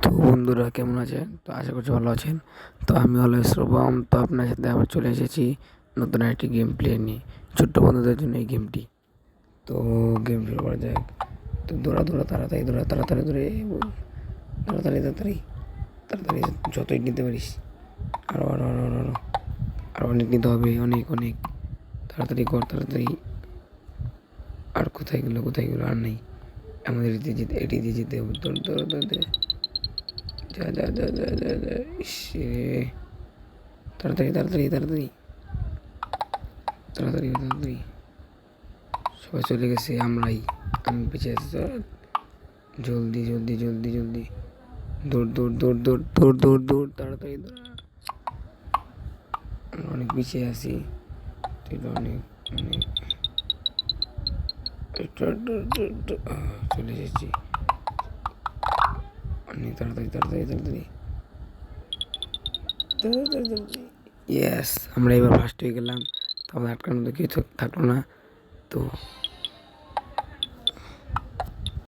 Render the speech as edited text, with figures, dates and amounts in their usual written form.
তো বন্ধুরা কেমন আছেন? তো আশা করছি ভালো আছেন। তো আমি হলো শ্রবণ। তো আপনার সাথে আবার চলে এসেছি নতুন একটি গেম প্লে নিয়ে, ছোট্ট বন্ধুদের জন্য এই গেমটি। তো গেম শুরু করা যাক। তো দৌড়া দৌড়া তাড়াতাড়ি দৌড়া তাড়াতাড়ি দৌড়ে তাড়াতাড়ি তাড়াতাড়ি তাড়াতাড়ি যতই নিতে পারিস, আরো আরো আরো আরো আরো আরো অনেক নিতে হবে, অনেক অনেক তাড়াতাড়ি কর তাড়াতাড়ি। আর কোথায় গেলো আর নেই। আমাদের এটি দিয়ে যেতে হবে। দৌড় দৌড় দৌড় দে। যা যা যা যা যা যা ইস রে। তাড়াতাড়ি তাড়াতাড়ি তাড়াতাড়ি তাড়াতাড়ি তাড়াতাড়ি সবাই চলে গেছে, আমি পিছিয়ে আছি। জলদি জলদি জলদি জলদি দৌড় দৌড় দৌড় দৌড় দৌড় দৌড় দৌড় তাড়াতাড়ি দৌড়া। আমরা অনেক পিছিয়ে আছি। তুই তো অনেক অনেক চলে এসেছি। অনেক তাড়াতাড়ি তাড়াতাড়ি তাড়াতাড়ি ইয়েস, আমরা এবার ফার্স্ট হয়ে গেলাম। তো আমাদের আটকানোর মধ্যে কিছু থাকলো না। তো